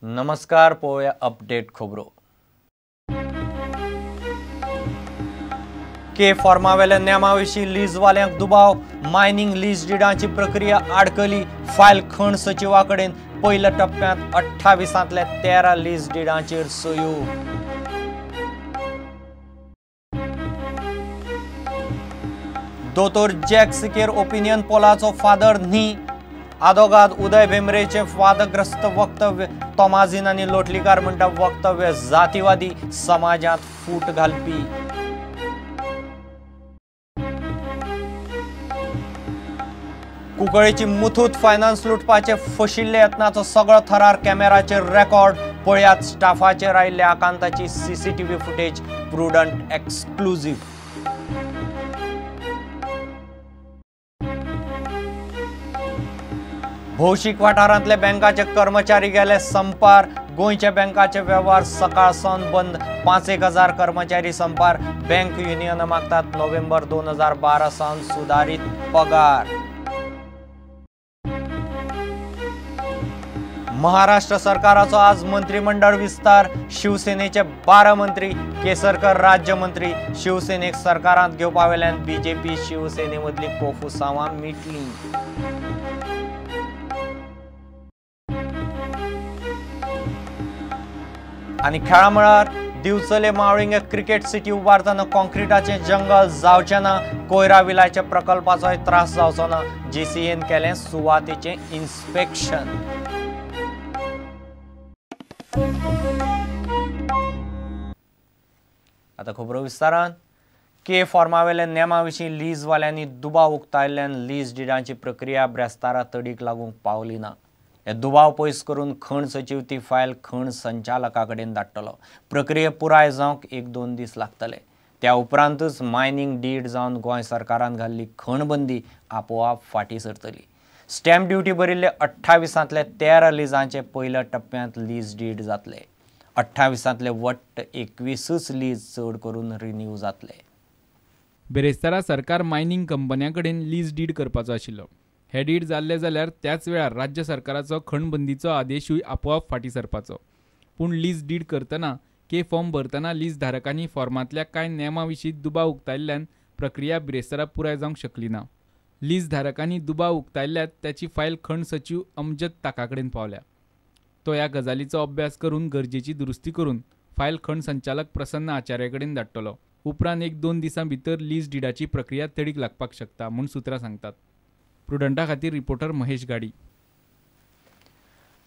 नमस्कार, पळोवया अपडेट खबरो। के फॉर्मावेल्या नेमाविशीं लीजवाल्यांक दुबाव, मायनिंग लीज डिडांची प्रक्रिया आडकली, फायल खण सचिवा कडेन पयल्या टप्प्यांत 28तले 13 लीज डिडांचेर सयो। दोतोर जॅक सिकेर ओपिनियन पोलाचो फादर न्ही, आदोगाद उदय भेंब्रेचे वादग्रस्त वक्तव्य, तोमाजीन आनी लोटलीकार म्हणटा वक्तव्य जातीवादी समाजात फूट घालपी। कुंकळेची मुथूत फायनान्स लुटपाचे फशिल्ले यत्नाचो सगळो थरार कॅमेराचेर रेकॉर्ड, पळयात स्टाफाचेर आयिल्ल्या आकांताची सीसीटीव्ही फुटेज, प्रुडंट एक्सक्लुझिव्ह। भौशीक वाठारांतले बँकाचे कर्मचारी गेले संपार, गोंयच्या बँकाचे वेव्हार सकाळसावन बंद, 5,000 कर्मचारी संपार, बँक युनियन मागतात नोव्हेंबर 2012 सावन सुधारित पगार। महाराष्ट्र सरकाराचो आज मंत्रिमंडळ विस्तार, शिवसेनेचे 12 मंत्री, केसरकर राज्यमंत्री, शिवसेनेक सरकारांत घेवपावेल्यान बीजेपी शिवसेने मदली कोफुसांवां मिटली। आनी खेळा मळार दिवचले मावळिंगे क्रिकेट सिटी उबारतना कॉन्क्रिटाचे जंगल जावचे ना, कोयरा विलायच्या प्रकल्पाचोय त्रास जावचो ना, जीसीएन केलें सुवातेचें इन्स्पेक्शन। आता खबरो विस्तारान। के फॉर्मावेल्या नेमाविशीं लीजवाल्यांनी दुबाव उक्तायल्ल्यान लीज डिडांची प्रक्रिया ब्रेस्तारा तडीक लागूंक पावली ना। हे दुबाव पयस करून खण सचिव ती फायल खण संचालका कडेन धाडटलो। प्रक्रिया पुराय जावंक 1-2 दीस लागतले। त्या उपरांतच मायनिंग डीड जावन गोंय सरकारान घाल्ली खण बंदी आपोआप फाटीं सरतली। स्टॅम्प ड्युटी भरिल्ले 28तले 13 लीजांचे पयल्या टप्प्यांत लीज डीड जातले। 28तले वट्ट 21 लीज चड करून रिन्यू जातले। बेरेस्तारा सरकार मायनिंग कंपन्यां कडेन लीज डीड करपाचो आशिल्लो। हे डीड जाल्ले जाल्यार त्याच वेळार राज्य सरकाराचो खणबंदीचो आदेशूय आपोआप फाटीं सरपाचो। पूण लीज डीड करतना के फॉर्म भरतना लीज धारकांनी फॉर्मांतल्या कांय नेमां विशीं दुबाव उक्तायल्ल्यान प्रक्रिया बिरेस्तारा पुराय जावंक शकली ना। लीज धारकांनी दुबाव उक्तायल्यात त्याची फायल खण सचिव अमजद ताका कडेन पावल्या। तो ह्या गजालीचो अभ्यास करून गरजेची दुरुस्ती करून फायल खण संचालक प्रसन्न आचार्य कडेन धाडटलो। उपरांत 1-2 दिसां भितर लीज डीडाची प्रक्रिया तडीक लागपाक शकता म्हूण सुत्रां सांगतात। प्रुडंटा खातीर रिपोर्टर महेश गाडी।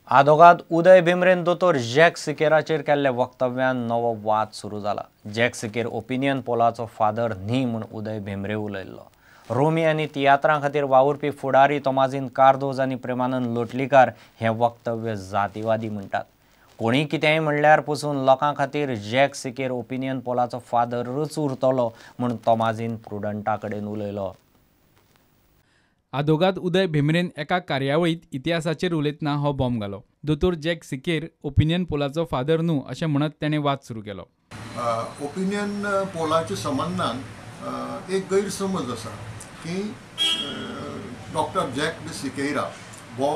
आदोगाद उदय भेंब्रेन दोतोर जॅक सिकेराचेर केल्ल्या वक्तव्यान नवो वाद सुरू जाला। जॅक सिकेर ओपिनियन पोलाचो फादर न्ही म्हूण उदय भेंब्रे उलयल्लो। रोमी आनी तियात्रां खातीर वावुरपी फुडारी तोमाजीन कार्दोज आनी प्रेमानंद लोटलीकार हें वक्तव्य जातीवादी म्हणटात। कोणी कितेंय म्हणल्यार पसून लोकां खातीर जॅक सिकेर ओपिनियन पोलाचो फादरच उरतलो म्हूण तोमाजीन प्रुडंटा कडेन उलयलो। आदोगाद उदय भेंब्रेन एका कार्यावळीत इतिहासाचेर उलयतना हो बॉम्ब घालो। दोतोर जॅक सिकेर ओपिनियन पोलाचो फादर न्हू अशें म्हणत ताणें वाद सुरू केलो। ओपिनियन पोलाच्या संबंधान एक गैरसमज आसा की डॉक्टर जॅक डी सिकेरा हो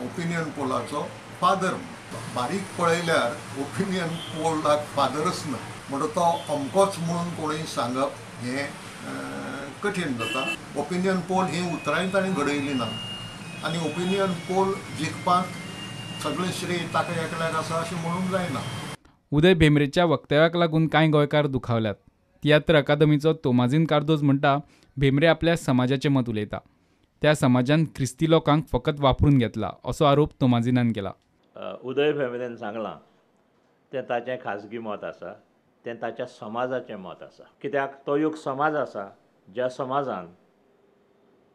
ओपिनियन पोलाचो फादर। बारीक पळयल्यार ओपिनियन पोलाक फादरच ना म्हणून तो अमकोच म्हणून कोणूय सांगप हें कठीण जाता। ओपिनियन पोल ही उतराय ताणें घडयली ना आनी ओपिनियन पोल जिखपाक सगळें श्रेय ताका एकल्याक आसा अशें म्हणूंक जायना। उदय भेंब्रेच्या वक्तव्याक लागून कांय गोंयकार दुखावल्यात। तियात्र अकादमीचो तोमाजीन कार्दोज म्हणटा भेंब्रे आपल्या समाजाचें मत उलयता। त्या समाजान ख्रिस्ती लोकांक फकत वापरून घेतला असो आरोप तोमाजीनान केला। उदय भेंब्रेन सांगलां तें ताचें खाजगी मत आसा, तें ताच्या समाजाचें मत आसा। कित्याक तो एक समाज आसा ज्या समाजान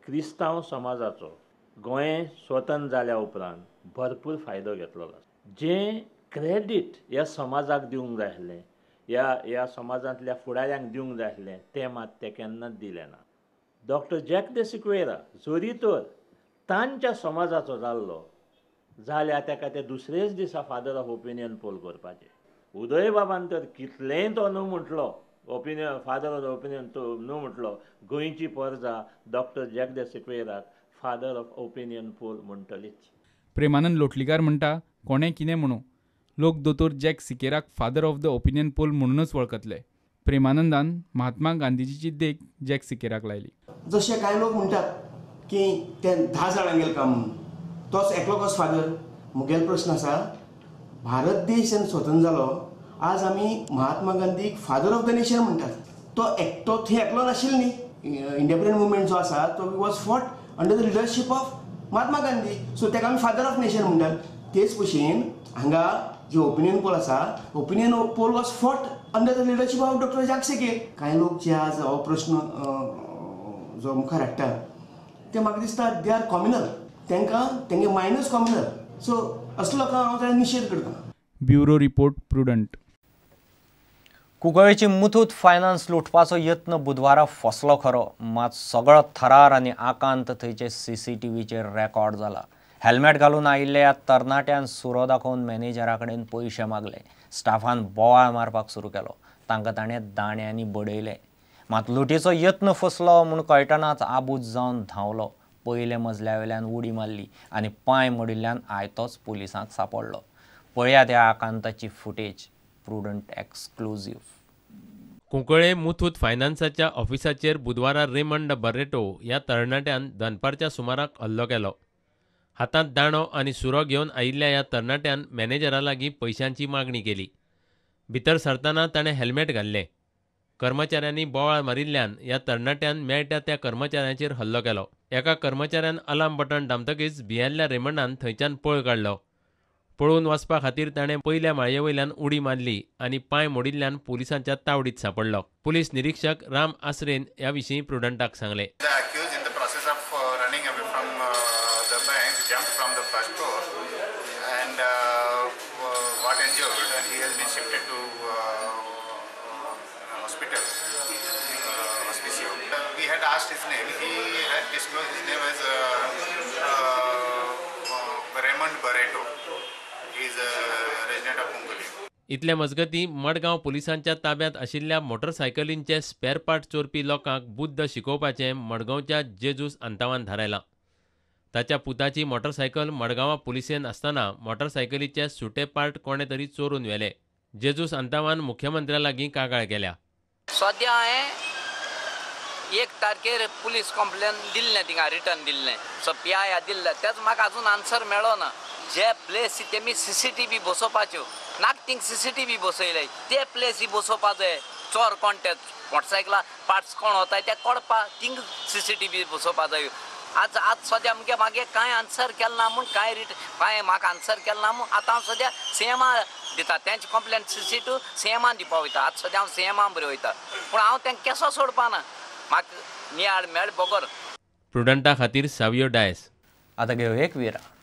क्रिस्तांव समाजाचो गोंय स्वतंत्र जाल्या उपरांत भरपूर फायदो घेतलो आसा। जें क्रेडीट ह्या समाजाक दिवंक जाय आसलें, ह्या समाजांतल्या फुडाऱ्यांक दिवंक जाय आसलें तें मात तें केन्नाच दिलें ना। डॉक्टर जॅक डी सिक्वेरा जरी तर तांच्या समाजाचो जाल्लो जाल्यार ताका ते दुसरेच दिसा फादर ऑफ ओपिनियन पोल करपाचें। उदय बाबान तर कितलेंय तो न्हू म्हटलो, ओपिनियन फादर ऑफ ओपिनियन तो न्हू म्हटलो, गोंयची परजा डॉक्टर जॅक डी सिक्वेराक फादर ऑफ ओपिनियन पोल म्हणटलीच। प्रेमानंद लोटलीकार म्हणटा कोणें कितें म्हणू लोक दोतोर जॅक सिकेराक father of the opinion poll म्हणूनच वळखतले. प्रेमानंदान महात्मा गांधीजीची देख जॅक सिकेराक लायली. जशे कांय लोक म्हणटात की ते 10 जाणांगेर काम म्हणून तोच एकलो कसो फादर. मुगेलो प्रश्न आसा, भारत देश जेन्ना स्वतंत्र जालो आज आमी महात्मा गांधीक फादर ऑफ द नेशन म्हणटात. तो एकटो थंय एकलो नाशिल्लो न्ही. इंडिपेंडंट मुवमेंट जो आसा तो was fought under the leadership of Mahatma Gandhi. So ताका आमी फादर ऑफ नेशन म्हणटात. तेच भशेन हांगा जे ओपिनियन पोल आसा, opinion poll was fought under the leadership of doctor jack सिकेर. कांय लोक जे आज हो प्रश्न जो मुखार हाडटा ते म्हाका दिसता दे आर कॉम्युनल. तांकां तेंगे मायनस कॉम्युनल. सो असलो लोकांक हांव ताका निशेध करता. Bureau report Prudent. कुंकळ्ळेची मुथूत फायनान्स लुटपाचो यत्न बुधवारा फसलो खरो, मात सगळो थरार आनी आकांत थंयचे CCTVचेर रेकॉर्ड जाला. हेल्मेट घालून आयिल्ल्या तरणाट्यान सुरो दाखोवन मॅनेजरा कडेन पयशे मागले. स्टाफान बोवाळ मारपाक सुरू केलो. तांकां ताणें दांड्यांनी बडयले. मात लुटीचो यत्न फसलो म्हूण कळटनाच आबूज जावन धांवलो. पयले मजल्या वयल्यान उडी मारली आनी पांय मोडिल्ल्यान आयतोच पुलिसांक सांपडलो. पळयात ह्या आकांताची footage. Prudent exclusive. Cuncolim Muthoot फायनान्साच्या ऑफिसाचेर बुधवारा रेमंड बर्रेटो ह्या तरणाट्यान दनपारच्या सुमाराक हल्लो केलो. हातांत दांडो आनी सुरो घेवन आयिल्ल्या ह्या तरणाट्यान मॅनेजरा लागीं पयशांची मागणी केली. भितर सरतना ताणें हेल्मेट घाल्लें. कर्मचाऱ्यांनी बोवाळ मारिल्ल्यान ह्या तरणाट्यान मेळट्या त्या कर्मचाऱ्यांचेर हल्लो केलो. एका कर्मचाऱ्यान अलार्म बटन दामतकीच भियेल्ल्या रेमंडान थंयच्यान पळ काडलो. पळून वचपा खातीर ताणें पयल्या माळये वयल्यान उडी मारली आनी पांय मोडिल्ल्यान पुलिसांच्या तावडीत सांपडलो. पुलीस निरीक्षक राम आसरेन ह्या विशीं प्रुडंटाक सांगलें. इतले मजगतीं मडगांव पुलिसांच्या ताब्यांत आशिल्ल्या मोटरसायकलींचे स्पेर पार्ट चोरपी लोकांक बुद्ध शिकोवपाचें मडगांवच्या जेजूस आंतावान थारायलां. ताच्या पुताची मोटरसायकल मडगांवां पुलिसेन आसतना मोटरसायकलीचे सुटे पार्ट कोणे तरी चोरून व्हेले. जेजूस आंतावान मुख्यमंत्र्या लागीं कागाळ केल्या. सद्या हांवें 1 तारखेर पुलीस कंप्लेन दिल्लें, थिंगा रिटर्न दिल्लें. सो PI दिल्लें. तेच म्हाका आजून आन्सर मेळ्ळो ना. जे प्लेस तेमी CCTV बसोवपाच्यो नाक थिंग CCTV बसयले ते प्लेस बसोवपा जाय. चोर कोण ते मोटरसायकला पार्ट्स कोण वताय ते कळपा थिंग CCTV बसोवपा जाय. आज सद्या म्हागे कांय आन्सर केलें ना म्हूण कांय म्हाका आन्सर केलें ना म्हूण आतां हांव सद्या CMA दिता. तेंची कंप्लेन CC2 CMA दिवपा वयता. आतां सद्या हांव CMA बरें वयता पूण हांव तेंकां केसो सोडपा ना. म्हाका नियाळ मेळ बगर. प्रुडंटा खातीर सावियो डायस. आतां घेवया एक विराम.